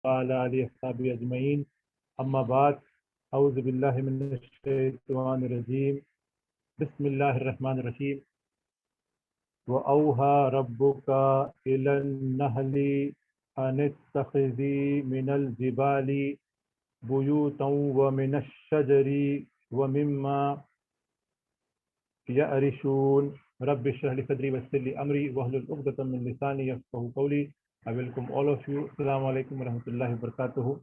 وعلى آله وصحبه أجمعين أما بعد أعوذ بالله من الشيطان الرجيم بسم الله الرحمن الرحيم وأوحى ربك إلى النحل أن اتخذي من الجبال بيوتا ومن الشجر ومما يعرشون رب اشرح لي صدري ويسر لي أمري واحلل عقدة من لساني يفقهوا قولي. I welcome all of you. Assalamu alaikum wa rahmatullahi wa barakatuh.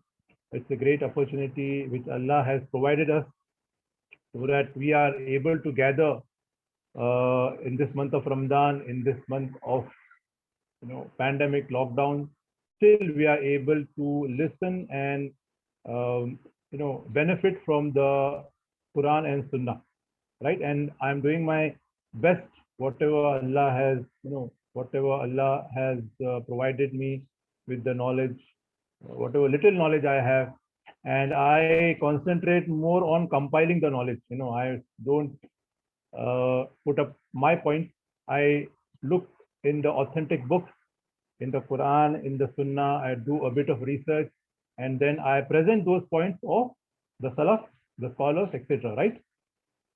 It's a great opportunity which Allah has provided us so that we are able to gather in this month of Ramadan, in this month of pandemic lockdown. Still, we are able to listen and benefit from the Quran and Sunnah, right? And I'm doing my best, whatever Allah has, provided me with the knowledge, whatever little knowledge I have, and I concentrate more on compiling the knowledge. I don't put up my points. I look in the authentic books, in the Quran, in the Sunnah. I do a bit of research, and then I present those points of the Salaf, the scholars, etc. Right?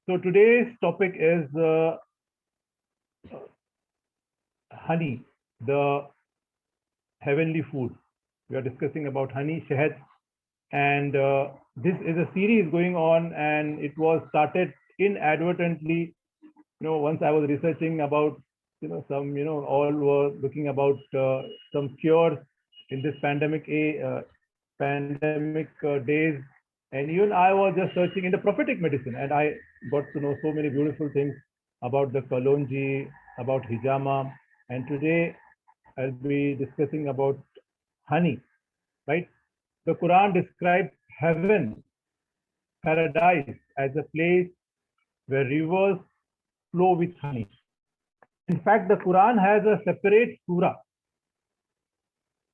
So today's topic is honey, the heavenly food. We are discussing about honey, shahad, and this is a series going on, and it was started inadvertently. Once I was researching about, some, all were looking about some cures in this pandemic days, and even I was just searching in the prophetic medicine, and I got to know so many beautiful things about the kalonji, about hijama, and today I'll be discussing about honey, right? The Quran describes heaven, paradise, as a place where rivers flow with honey. In fact, the Quran has a separate surah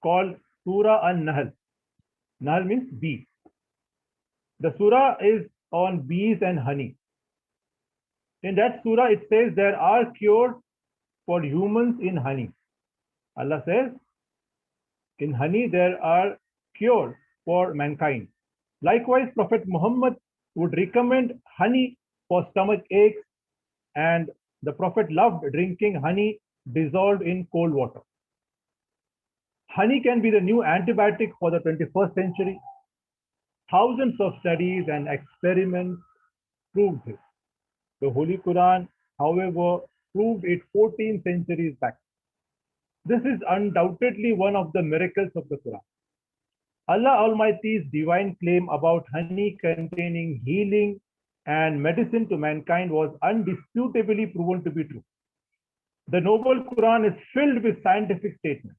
called Surah An-Nahl. Nahl means bee. The surah is on bees and honey. In that surah, it says there are cures for humans in honey. Allah says, in honey there are cures for mankind. Likewise, Prophet Muhammad would recommend honey for stomach aches, and the Prophet loved drinking honey dissolved in cold water. Honey can be the new antibiotic for the 21st century. Thousands of studies and experiments proved this. The Holy Quran, however, proved it 14 centuries back. This is undoubtedly one of the miracles of the Quran. Allah Almighty's divine claim about honey containing healing and medicine to mankind was undisputably proven to be true. The Noble Quran is filled with scientific statements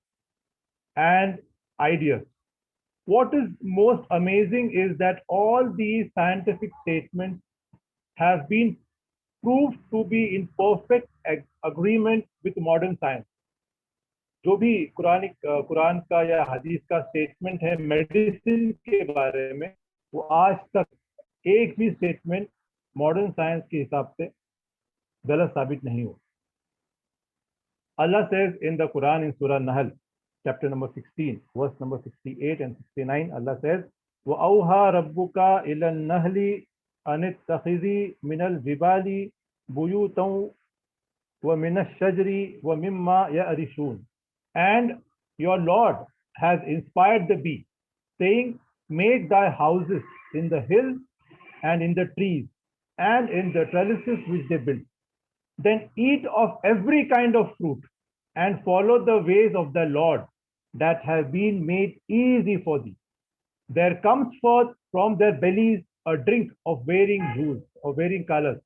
and ideas. What is most amazing is that all these scientific statements have been proved to be in perfect agreement with modern science. जो भी कुरान का या हदीस का statement है medicine के बारे में, वो आज तक एक भी स्टेटमेंट मॉडर्न साइंस के हिसाब से गलत साबित नहीं हुआ. Allah says in the Quran in Surah Nahl, chapter number 16, verse number 68 and 69, Allah says, وَأَوْحَى رَبُّكَ إِلَى النَّحْلِ أَنِ اتَّخِذِي مِنَ الْجِبَالِ بُيُوتًا وَمِنَ الشَّجْرِ وَمِمَّا يَعْرِشُونَ. And your Lord has inspired the bee, saying, make thy houses in the hills and in the trees and in the trellises which they build. Then eat of every kind of fruit and follow the ways of the Lord that have been made easy for thee. There comes forth from their bellies a drink of varying hues or varying colors.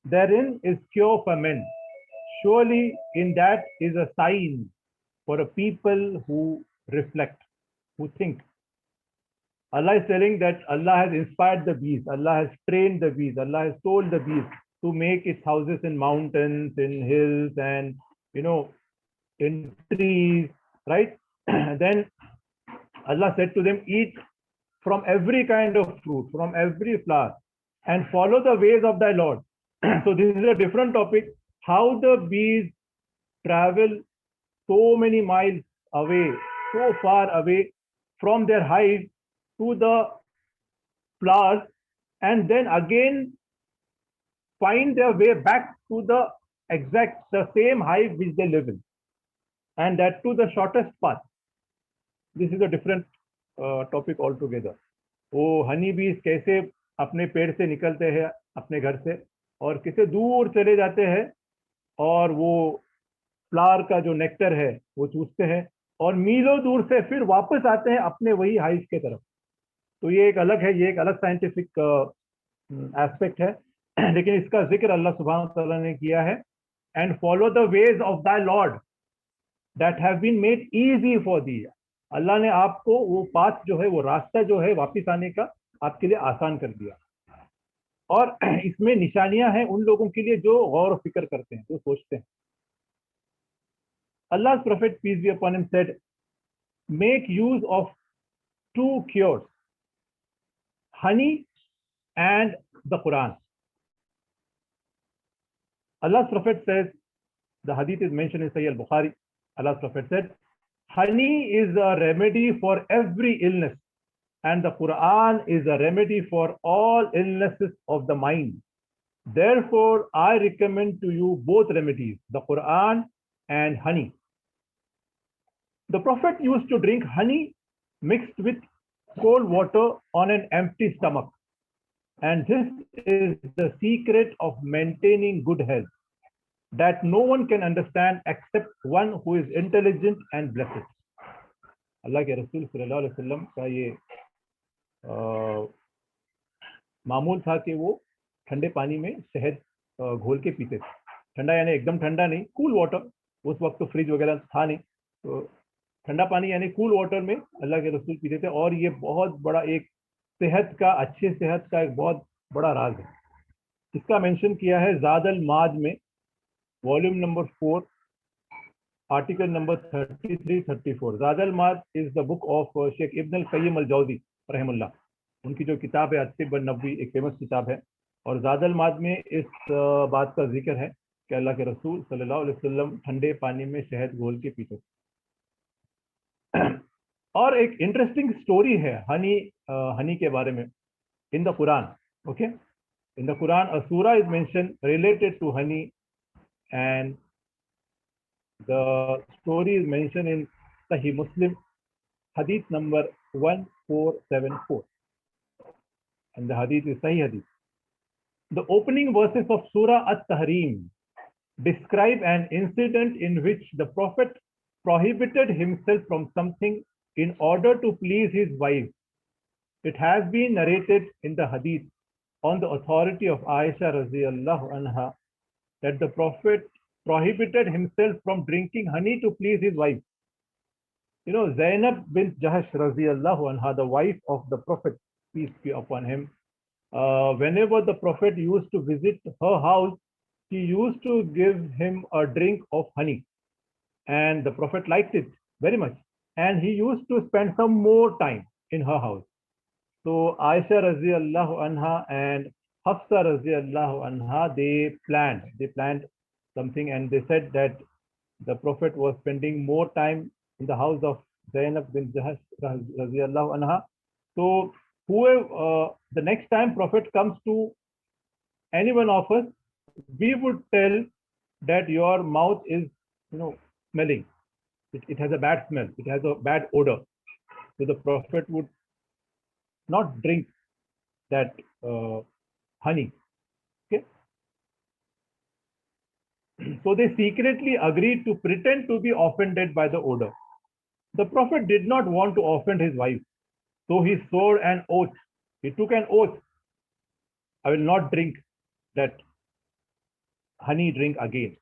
Therein is cure for men. Surely in that is a sign for a people who reflect, who think. Allah is telling that Allah has inspired the bees, Allah has trained the bees, Allah has told the bees to make its houses in mountains, in hills, and in trees, right? Then Allah said to them, eat from every kind of fruit, from every flower, and follow the ways of thy Lord. So this is a different topic, how the bees travel so many miles away, so far away, from their hive to the flowers, and then again find their way back to the same hive which they live in, and that to the shortest path. This is a different topic altogether. वो हनी बीज कैसे अपने पेड़ से निकलते हैं अपने घर से और किसे दूर चले जाते हैं और वो फ्लावर का जो नेक्टर है वो चूसते हैं और मीलों दूर से फिर वापस आते हैं अपने वही हाइव के तरफ. तो ये एक अलग है, ये एक अलग साइंटिफिक एस्पेक्ट है, लेकिन इसका जिक्र अल्लाह सुब्हानहू व तआला ने किया है. And follow the ways of thy lord that have been made easy for thee. अल्लाह ने आपको वो पाथ जो है, वो रास्ता जो है वापिस आने का आपके लिए आसान कर दिया. और इसमें निशानियां हैं उन लोगों के लिए जो गौर फिक्र करते हैं, जो सोचते हैं. Allah's Prophet, peace be upon him, said, make use of two cures, honey and the Quran. Allah's Prophet says, the hadith is mentioned in Sahih al-Bukhari. Allah's Prophet said, honey is a remedy for every illness, and the Quran is a remedy for all illnesses of the mind. Therefore, I recommend to you both remedies, the Quran and honey. The Prophet used to drink honey mixed with cold water on an empty stomach. And this is the secret of maintaining good health that no one can understand except one who is intelligent and blessed. अल्लाह के रसूल सल्लल्लाहु अलैहि वसल्लम का ये मामूल था कि वो ठंडे पानी में शहद घोल के पीते थे. ठंडा यानी एकदम ठंडा नहीं, कूल वाटर. उस वक्त तो फ्रिज वगैरह था नहीं, तो ठंडा पानी यानी कूल वाटर में अल्लाह के रसूल पीते थे. और ये बहुत बड़ा एक सेहत का, अच्छे सेहत का एक बहुत बड़ा राज है. इसका मेंशन किया है ज़ादुल माद में, वॉल्यूम नंबर 4, आर्टिकल नंबर 33-34. ज़ादुल माद is the book of Sheikh Ibn al Qayyim al Jawzi रहमहुल्लाह. उनकी जो किताब है अत्तिब वन-नबवी, एक फेमस किताब है. और ज़ादुल माद में इस बात का जिक्र है कि अल्लाह के रसूल सल्लल्लाहु अलैहि वसल्लम ठंडे पानी में शहद घोल के पीते. और एक इंटरेस्टिंग स्टोरी है हनी के बारे में in the Quran. Okay, in the Quran a surah is mention related to honey, and the story is mention in Sahih Muslim, hadith number 1474, and the hadith is sahih hadith. The opening verses of Surah At-Tahrim describe an incident in which the Prophet prohibited himself from something in order to please his wife. It has been narrated in the hadith on the authority of Aisha radhiyallahu anha that the Prophet prohibited himself from drinking honey to please his wife. You know, Zainab bint Jahash radhiyallahu anha, the wife of the Prophet, peace be upon him, whenever the Prophet used to visit her house, he used to give him a drink of honey. And the Prophet liked it very much. And he used to spend some more time in her house. So Aisha radhiyallahu anha and Hafsa radhiyallahu anha, they planned something, and they said that the Prophet was spending more time in the house of Zainab bin Jahash radhiyallahu anha. So whoever, the next time Prophet comes to any one of us, we would tell that your mouth is, smelling. It has a bad smell. It has a bad odor. So the Prophet would not drink that honey. Okay. So they secretly agreed to pretend to be offended by the odor. The Prophet did not want to offend his wife. So he swore an oath. He took an oath. I will not drink that honey drink again.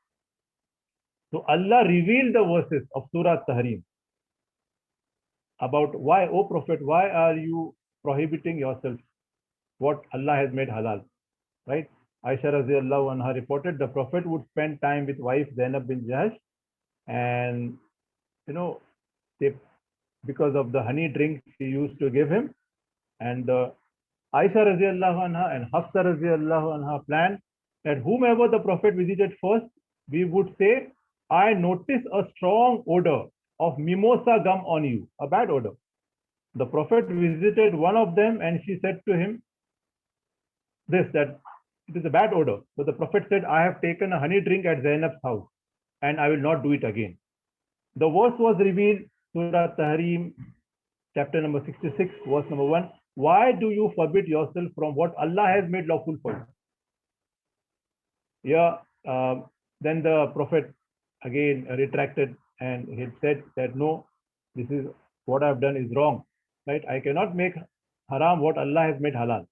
So Allah revealed the verses of Surah Tahrim about why, O Prophet, why are you prohibiting yourself what Allah has made halal, right? Aisha radhiyallahu anha reported the Prophet would spend time with wife Zainab bin Jahash, and because of the honey drink she used to give him, and Aisha radhiyallahu anha and Hafsa radhiyallahu anha planned that whomever the Prophet visited first, we would say, I notice a strong odor of mimosa gum on you, a bad odor. The Prophet visited one of them and she said to him that it is a bad odor. But the Prophet said, I have taken a honey drink at Zainab's house and I will not do it again. The verse was revealed, Surah Tahrim, chapter number 66, verse number 1. Why do you forbid yourself from what Allah has made lawful for you? Yeah, then the Prophet again retracted and he said that no, this is what I've done is wrong, right? I cannot make haram what Allah has made halal.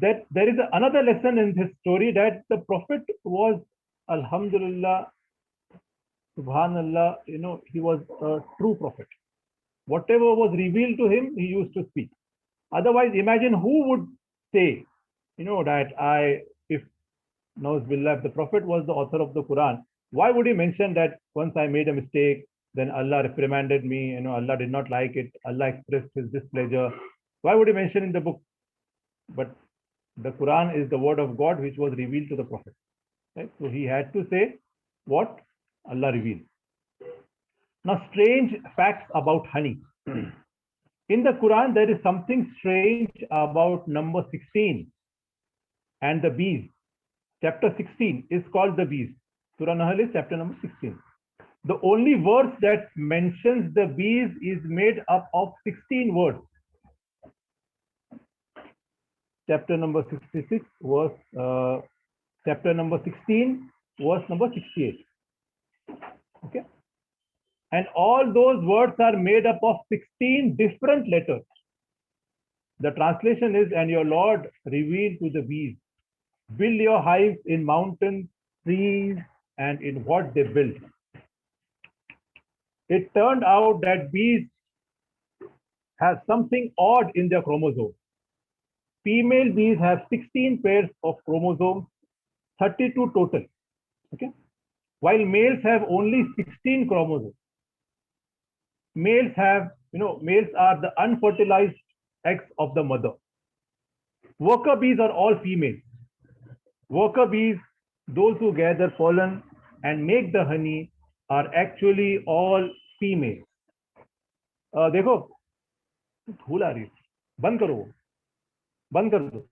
That there is another lesson in this story, that the Prophet was, Alhamdulillah, Subhanallah, he was a true prophet. Whatever was revealed to him, he used to speak. Otherwise, imagine who would say, that if the Prophet was the author of the Quran, why would he mention that once I made a mistake, then Allah reprimanded me, Allah did not like it, Allah expressed his displeasure. Why would he mention in the book? But the Quran is the word of God which was revealed to the Prophet. Right? So he had to say what Allah revealed. Now, strange facts about honey. In the Quran, there is something strange about number 16 and the bees. Chapter 16 is called the bees. Surah Nahl is chapter number 16. The only verse that mentions the bees is made up of 16 words. Chapter number 66, chapter number 16, verse number 68. Okay. And all those words are made up of 16 different letters. The translation is, and your Lord revealed to the bees, build your hives in mountains, trees, and in what they built. It turned out that bees have something odd in their chromosomes. Female bees have 16 pairs of chromosomes, 32 total. Okay, while males have only 16 chromosomes. Males are the unfertilized eggs of the mother. Worker bees are all females. Worker bees, those who gather pollen and make the honey, are actually all females. देखो धूल आ रही है, बंद करो वो, बंद कर दो.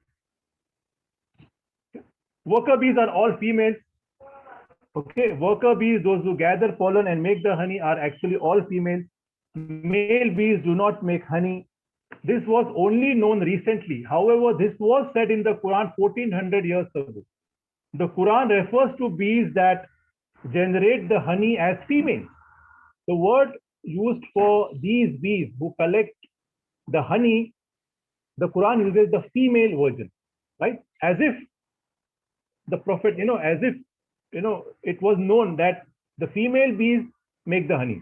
Worker bees are all females. Okay, worker bees, those who gather pollen and make the honey, are actually all females. Male bees do not make honey. This was only known recently. However, this was said in the Quran 1400 years ago. The Quran refers to bees that generate the honey as females. The word used for these bees who collect the honey, the Quran uses the female version, right? As if the Prophet, it was known that the female bees make the honey.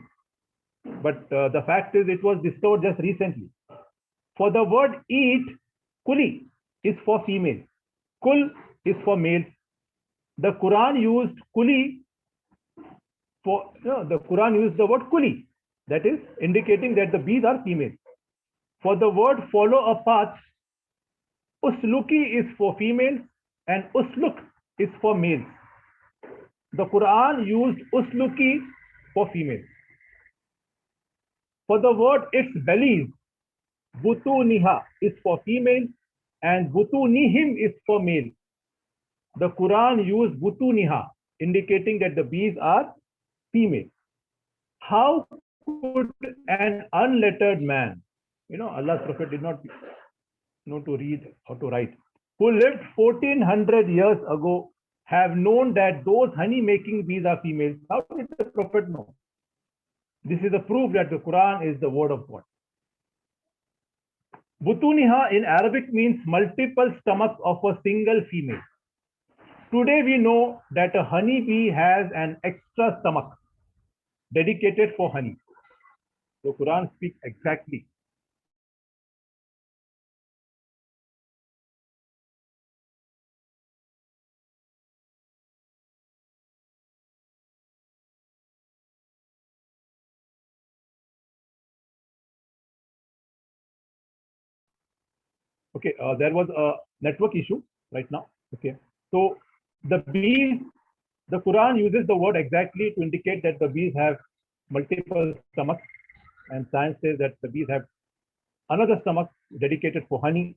But the fact is, it was discovered just recently. For the word eat, kuli is for female. Kul is for male. The Quran used kuli for, the Quran used the word kuli. That is indicating that the bees are female. For the word follow a path, usluki is for females and usluk is for males. The Quran used usluki for females. For the word its bellies, butuniha is for female and butunihim is for male. The Quran used butuniha, indicating that the bees are female. How could an unlettered man, Allah's Prophet did not know to read or to write, who lived 1400 years ago, have known that those honey making bees are females? How did the Prophet know? This is a proof that the Quran is the word of God. Butuniha in Arabic means multiple stomachs of a single female. Today we know that a honey bee has an extra stomach dedicated for honey. The Quran speaks exactly. Okay, there was a network issue right now. Okay, so the bees, the Quran uses the word exactly to indicate that the bees have multiple stomachs, and science says that the bees have another stomach dedicated for honey.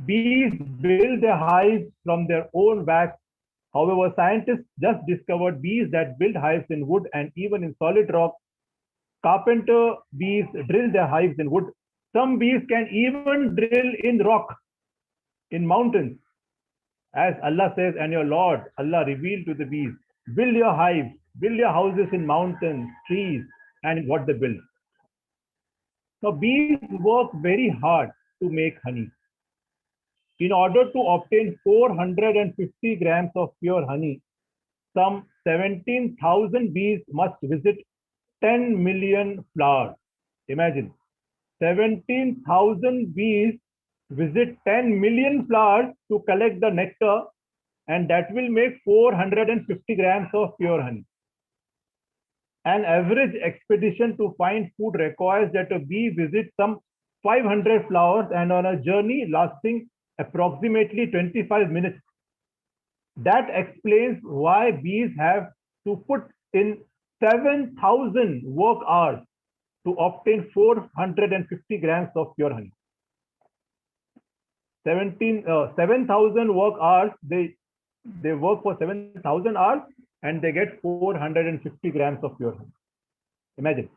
Bees build their hives from their own wax. However, scientists just discovered bees that build hives in wood and even in solid rock. Carpenter bees drill their hives in wood. Some bees can even drill in rock, in mountains. As Allah says, and your Lord, Allah revealed to the bees, build your hives, build your houses in mountains, trees, and what they build. Now, bees work very hard to make honey. In order to obtain 450 grams of pure honey, some 17,000 bees must visit 10 million flowers. Imagine, 17,000 bees visit 10 million flowers to collect the nectar, and that will make 450 grams of pure honey. An average expedition to find food requires that a bee visit some 500 flowers and on a journey lasting approximately 25 minutes. That explains why bees have to put in 7,000 work hours to obtain 450 grams of pure honey. 7,000 work hours, they work for 7,000 hours and they get 450 grams of pure honey. Imagine.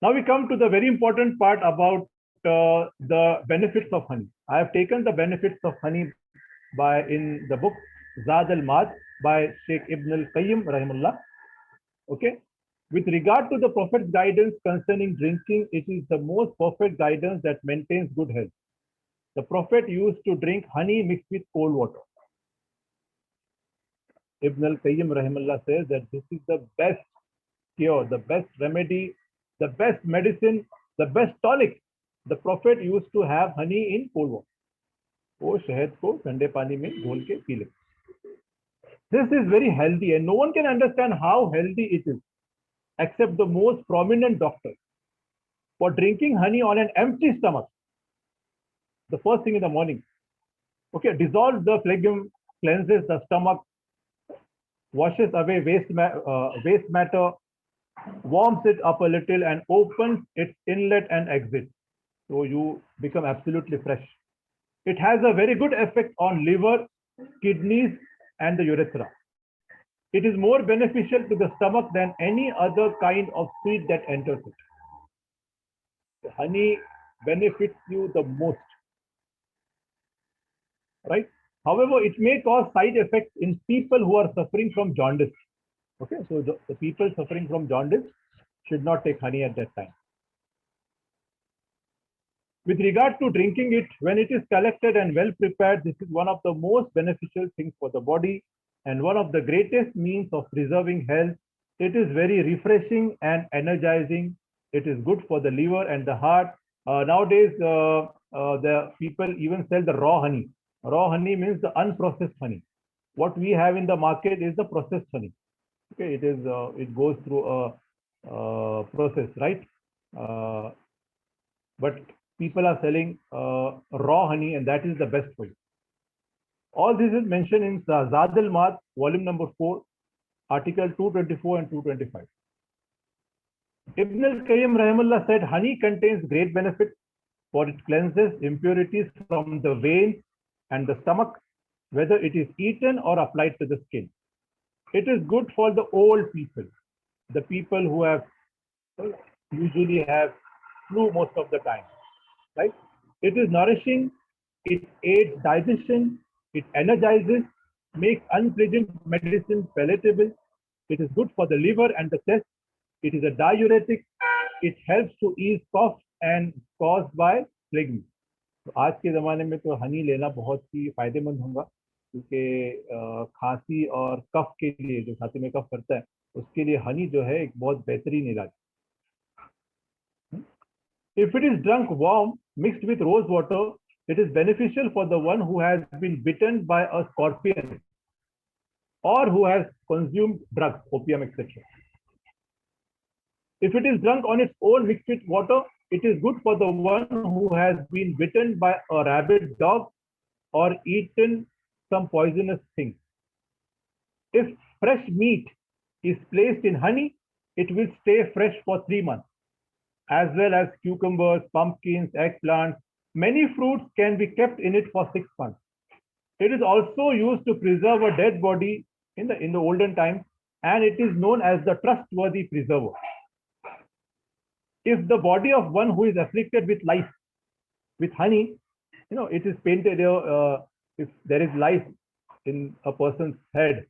Now we come to the very important part about the benefits of honey. I have taken the benefits of honey in the book Zad al-Ma'ad by Sheikh Ibn al-Qayyim rahimullah. Okay. With regard to the Prophet's guidance concerning drinking, it is the most perfect guidance that maintains good health. The Prophet used to drink honey mixed with cold water. Ibn al-Qayyim rahimullah says that this is the best cure, the best remedy, the best medicine, the best tonic. The Prophet used to have honey in cold water. वो शहद को ठंडे पानी में घोल के P ले. This is very healthy and no one can understand how healthy it is except the most prominent doctor. For drinking honey on an empty stomach, the first thing in the morning, okay, dissolves the phlegm, cleanses the stomach, washes away waste matter, warms it up a little and opens its inlet and exit. So you become absolutely fresh. It has a very good effect on liver, kidneys, and the urethra. It is more beneficial to the stomach than any other kind of sweet that enters it. The honey benefits you the most, right? However, it may cause side effects in people who are suffering from jaundice. Okay, so the people suffering from jaundice should not take honey at that time. With regard to drinking it, when it is collected and well prepared, this is one of the most beneficial things for the body and one of the greatest means of preserving health. It is very refreshing and energizing. It is good for the liver and the heart. Nowadays, the people even sell the raw honey. Raw honey means the unprocessed honey. What we have in the market is the processed honey. Okay, it goes through a process, right? But people are selling raw honey, and that is the best for you. All this is mentioned in Zad al-Ma'ad, volume number 4, article 224 and 225. Ibn al-Qayyim rahimullah said, honey contains great benefits, for it cleanses impurities from the veins and the stomach, whether it is eaten or applied to the skin. It is good for the old people, the people who usually have flu most of the time, right? It is nourishing, it aids digestion, it energizes, makes unpleasant medicine palatable. It is good for the liver and the chest. It is a diuretic. It helps to ease cough and caused by phlegm. तो आज के ज़माने में तो हनी लेना बहुत ही फायदेमंद होगा, क्योंकि खांसी और कफ के लिए, जो छाती में कफ करता है, उसके लिए हनी जो है एक बहुत बेहतरीन इलाज. If it is drunk warm mixed with rose water, it is beneficial for the one who has been bitten by a scorpion or who has consumed drugs, opium, etc. If it is drunk on its own mixed with water, it is good for the one who has been bitten by a rabid dog or eaten some poisonous thing. If fresh meat is placed in honey, it will stay fresh for 3 months. as well as cucumbers, pumpkins, eggplants. Many fruits can be kept in it for 6 months. It is also used to preserve a dead body in the olden times, and it is known as the trustworthy preserver. If the body of one who is afflicted with lice, with honey, it is painted. If there is lice in a person's head,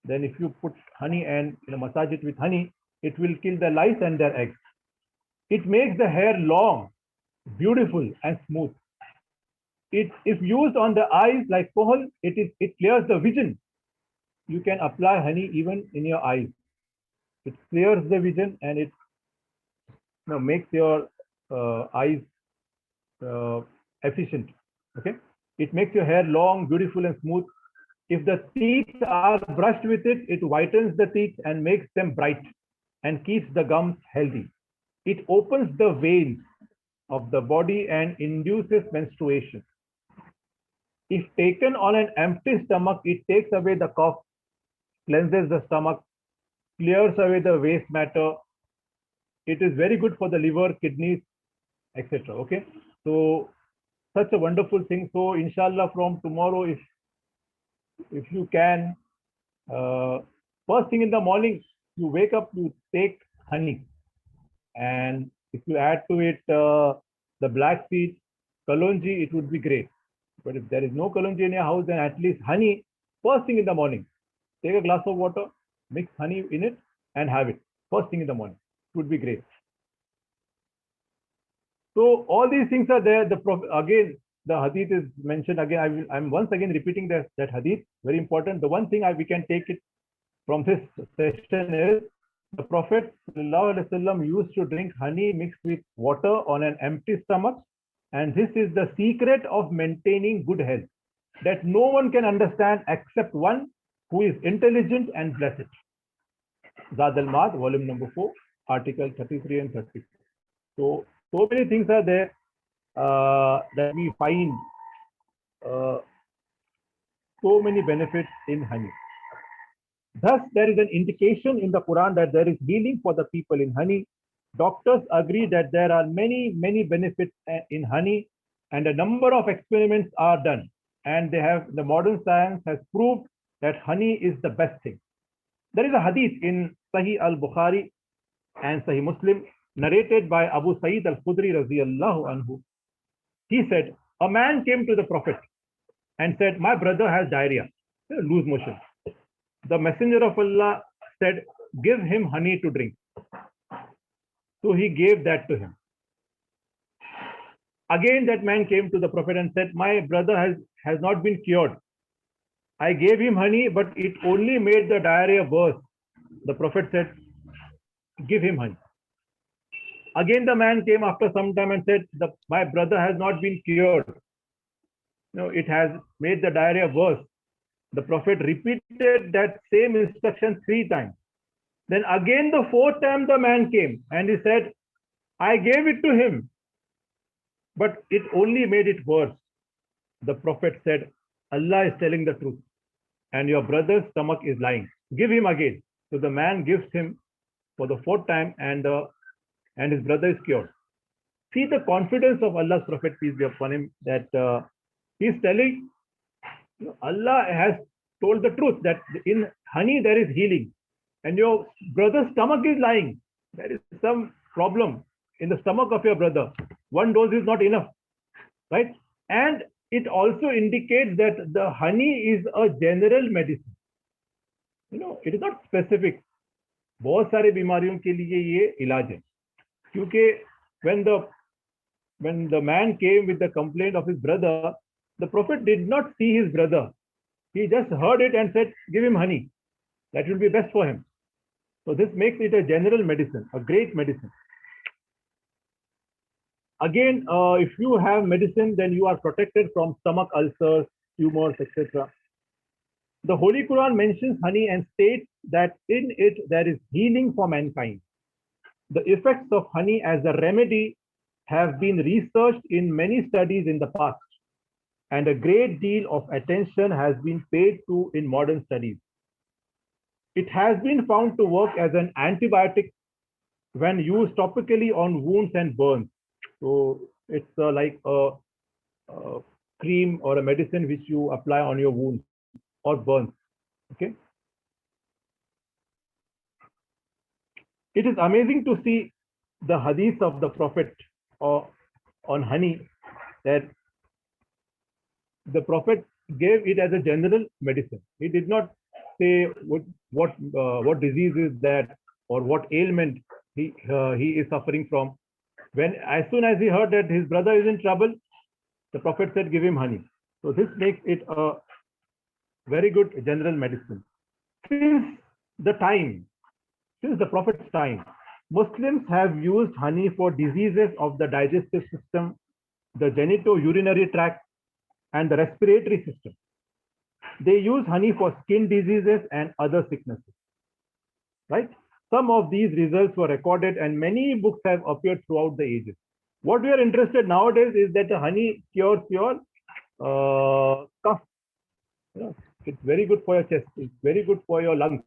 then if you put honey and massage it with honey, it will kill the lice and their eggs. It makes the hair long, beautiful, and smooth. If used on the eyes like kohol, it clears the vision. You can apply honey even in your eyes. It clears the vision, and it makes your eyes efficient. Okay, it makes your hair long, beautiful, and smooth. If the teeth are brushed with it, it whitens the teeth and makes them bright and keeps the gums healthy. It opens the veins of the body and induces menstruation. If taken on an empty stomach, it takes away the cough, cleanses the stomach, clears away the waste matter. It is very good for the liver, kidneys, etc. Okay, so such a wonderful thing. So inshallah, from tomorrow, if you can, first thing in the morning, you wake up, you take honey, and if you add to it the black seed, kalonji, it would be great. But if there is no kalonji in your house, then at least honey, first thing in the morning. Take a glass of water, mix honey in it, and have it first thing in the morning. It would be great. So all these things are there. Again, the hadith is mentioned again. I'm once again repeating that hadith. Very important. The one thing we can take it from this session is the Prophet ﷺ used to drink honey mixed with water on an empty stomach, and this is the secret of maintaining good health that no one can understand except one who is intelligent and blessed. Zad al-Ma'ad, volume number 4, article 33 and 34. So many things are there that we find so many benefits in honey. Thus, there is an indication in the Quran that there is healing for the people in honey. Doctors agree that there are many, many benefits in honey, and a number of experiments are done. And the modern science has proved that honey is the best thing. There is a hadith in Sahih al-Bukhari and Sahih Muslim narrated by Abu Sa'id al-Khudri radiyallahu anhu. He said, a man came to the Prophet and said, my brother has diarrhea, loose motion. The Messenger of Allah said, give him honey to drink. So he gave that to him. Again, that man came to the Prophet and said, my brother has not been cured. I gave him honey, but it only made the diarrhea worse. The Prophet said, give him honey. Again, the man came after some time and said, my brother has not been cured. It has made the diarrhea worse. The Prophet repeated that same instruction 3 times. Then again, the 4th time the man came and he said, I gave it to him, but it only made it worse. The Prophet said, Allah is telling the truth and your brother's stomach is lying. Give him again. So the man gives him for the 4th time, and his brother is cured. See the confidence of Allah's Prophet, peace be upon him, that he's telling, Allah has told the truth that in honey there is healing, and your brother's stomach is lying. There is some problem in the stomach of your brother. 1 dose is not enough, right? And it also indicates that the honey is a general medicine. It is not specific. बहुत सारे बीमारियों के लिए ये इलाज है. क्योंकि when the man came with the complaint of his brother, the Prophet did not see his brother. He just heard it and said, give him honey. That will be best for him. So this makes it a general medicine, a great medicine. Again, if you have medicine, then you are protected from stomach ulcers, tumors, etc. The Holy Quran mentions honey and states that in it there is healing for mankind. The effects of honey as a remedy have been researched in many studies in the past, and a great deal of attention has been paid to in modern studies. It has been found to work as an antibiotic when used topically on wounds and burns. So it's like a cream or a medicine which you apply on your wounds or burns. Okay. It is amazing to see the hadith of the Prophet or on honey, that the Prophet gave it as a general medicine. He did not say what disease is that or what ailment he is suffering from. When as soon as he heard that his brother is in trouble, the Prophet said, "Give him honey." So this makes it a very good general medicine. Since the time, since the Prophet's time, Muslims have used honey for diseases of the digestive system, the genito-urinary tract, and the respiratory system. They use honey for skin diseases and other sicknesses, right? Some of these results were recorded and many books have appeared throughout the ages. What we are interested nowadays is that the honey cures your cough. You know, it's very good for your chest. It's very good for your lungs.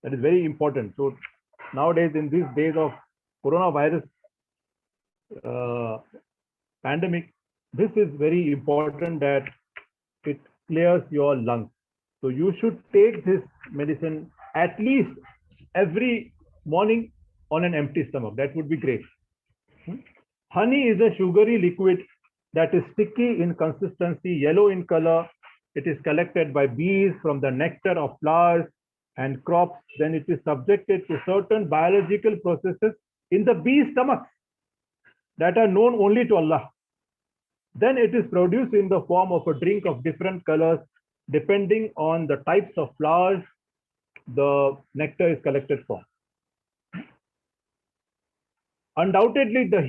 That is very important. So nowadays, in these days of coronavirus pandemic, this is very important that it clears your lungs. So you should take this medicine at least every morning on an empty stomach. That would be great. Honey is a sugary liquid that is sticky in consistency, yellow in color. It is collected by bees from the nectar of flowers and crops. Then it is subjected to certain biological processes in the bee's stomachs that are known only to Allah. Then it is produced in the form of a drink of different colors depending on the types of flowers the nectar is collected from. Undoubtedly, the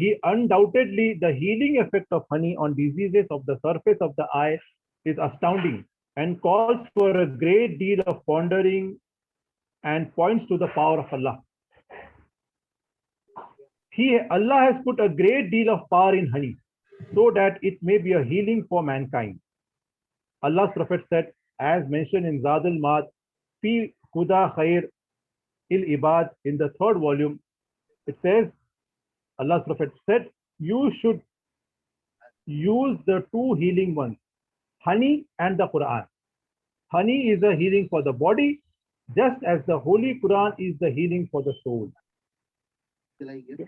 healing effect of honey on diseases of the surface of the eye is astounding and calls for a great deal of pondering and points to the power of Allah. Allah has put a great deal of power in honey so that it may be a healing for mankind. Allah's Prophet said, as mentioned in Zad al-Ma'ad, Fi Huda Khair il-Ibad, in the 3rd volume, it says, Allah's Prophet said, you should use the 2 healing ones, honey and the Quran. Honey is a healing for the body, just as the Holy Quran is the healing for the soul. Okay.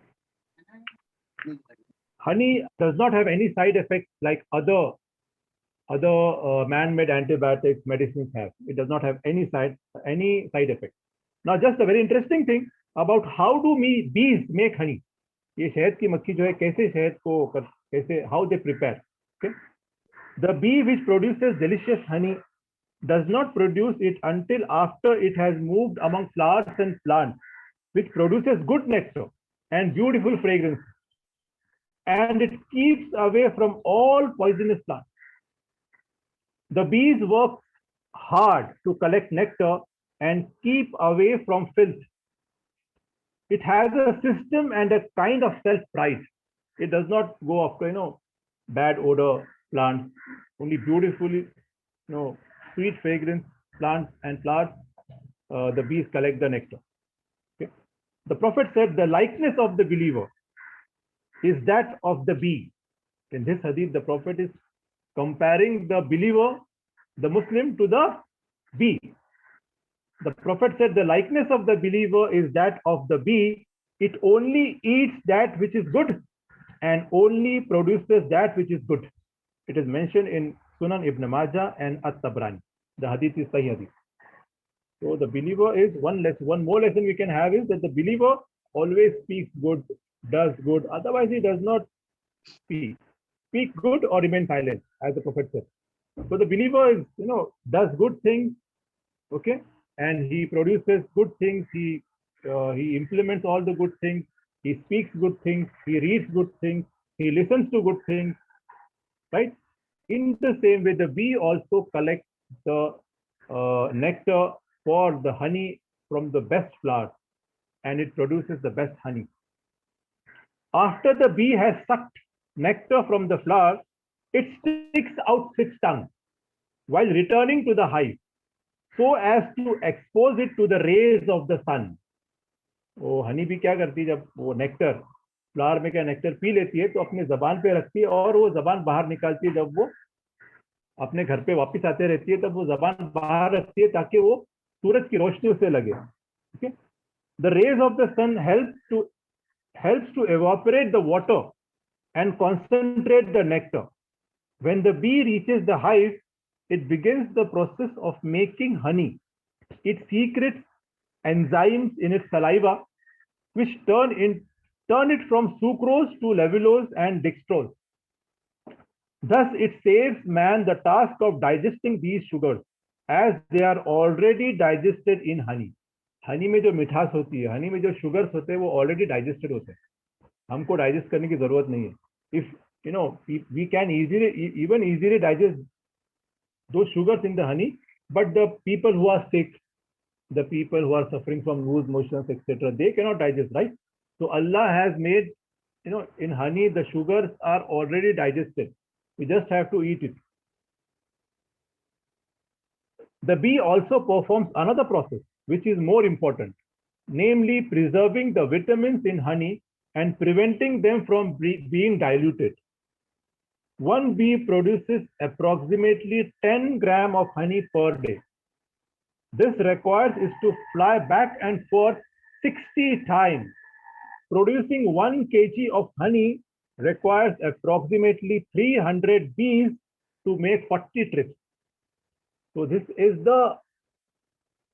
Honey does not have any side effects like other man-made antibiotics medicines have. It does not have any side effects. Now, just a very interesting thing about how do bees make honey. ये शहद की मक्खी जो है कैसे शहद को कैसे how they prepare. Okay? The bee which produces delicious honey does not produce it until after it has moved among flowers and plants, which produces good nectar and beautiful fragrance, and it keeps away from all poisonous plants. The bees work hard to collect nectar and keep away from filth. It has a system and a kind of self-pride. It does not go after, bad odor plants, only beautifully, sweet fragrance plants and flowers. The bees collect the nectar. Okay? The Prophet said the likeness of the believer is that of the bee. In this hadith, the Prophet is comparing the believer, the Muslim, to the bee. The Prophet said the likeness of the believer is that of the bee. It only eats that which is good and only produces that which is good. It is mentioned in Sunan Ibn Majah and At-Tabrani. The hadith is Sahih hadith. So the believer is one more lesson we can have is that the believer always speaks good, does good. Otherwise, he does not speak. Speak good or remain silent, as the Prophet said. So the believer is, does good things, okay, and he produces good things. He implements all the good things. He speaks good things. He reads good things. He listens to good things, right? In the same way, the bee also collects the nectar for the honey from the best flowers, and it produces the best honey. After the bee has sucked nectar from the flower, it sticks out its tongue while returning to the hive so as to expose it to the rays of the sun. वो हनी भी क्या करती है, जब वो nectar flower में क्या nectar P लेती है तो अपनी जबान पे रखती है और वो जबान बाहर निकालती है। जब वो अपने घर पे वापस आते रहती है तब वो जबान बाहर रखती है ताकि वो सूरज की रोशनी उसे लगे। Okay, the rays of the sun helps to evaporate the water and concentrate the nectar. When the bee reaches the hive, it begins the process of making honey. It secretes enzymes in its saliva, which turn it from sucrose to levulose and dextrose. Thus, it saves man the task of digesting these sugars, as they are already digested in honey. Honey में जो मिठास होती है, हनी में जो sugars होते हैं वो ऑलरेडी डाइजेस्टेड होते हैं, हमको डाइजेस्ट करने की जरूरत नहीं है। If you know we can easily digest those sugars in the honey, but the people who are sick, the people who are suffering from loose motions, etc., they cannot digest, right? So Allah has made, in honey the sugars are already digested, we just have to eat it. The bee also performs another process which is more important, namely preserving the vitamins in honey and preventing them from being diluted. One bee produces approximately 10 grams of honey per day. This requires it to fly back and forth 60 times. Producing 1 kg of honey requires approximately 300 bees to make 40 trips. So this is the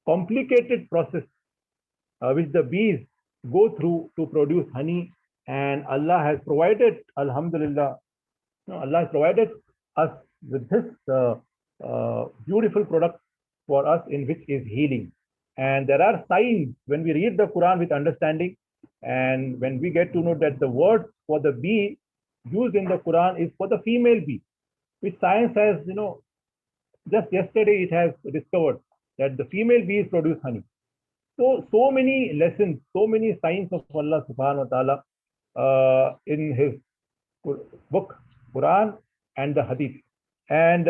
complicated process which the bees go through to produce honey, and Allah has provided, alhamdulillah, Allah has provided us with this beautiful product for us, in which is healing. And there are signs when we read the Quran with understanding, and when we get to know that the word for the bee used in the Quran is for the female bee, which science has, just yesterday it has discovered that the female bees produce honey. So many lessons, so many signs of Allah subhanahu wa ta'ala in his book, Quran and the Hadith. And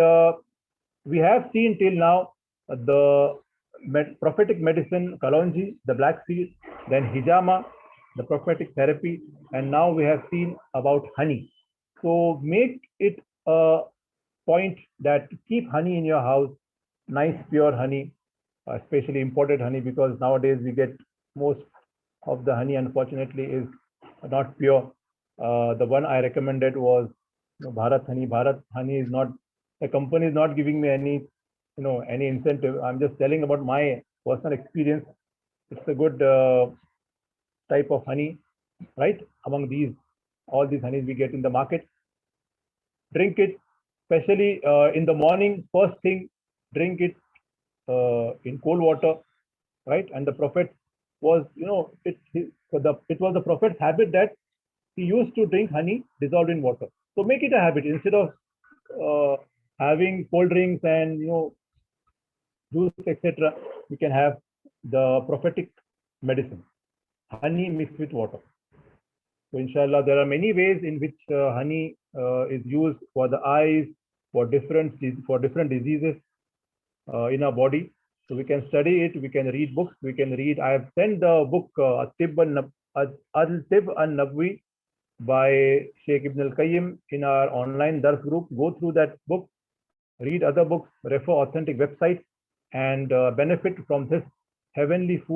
we have seen till now the prophetic medicine, Kalonji, the black seed, then hijama, the prophetic therapy, and now we have seen about honey. So make it a point that keep honey in your house, nice pure honey, especially imported honey, because nowadays we get most of the honey, unfortunately, is not pure. The one I recommended was Bharat Honey. Bharat Honey is not, the company is not giving me any, any incentive. I'm just telling about my personal experience. It's a good type of honey, right? Among these, all these honeys we get in the market. Drink it, especially in the morning, first thing, drink it in cold water, right? And the Prophet was, it was the Prophet's habit that he used to drink honey dissolved in water. So make it a habit instead of having cold drinks and juice, etc. We can have the prophetic medicine, honey mixed with water. So inshallah, there are many ways in which honey is used for the eyes, for different diseases in our body. So we can study it, we can read books, we can read. I have sent the book Al-Tib al-Nabwi by Sheikh Ibn al-Qayyim in our online Dars group. Go through that book, read other books, refer authentic websites, and benefit from this heavenly food.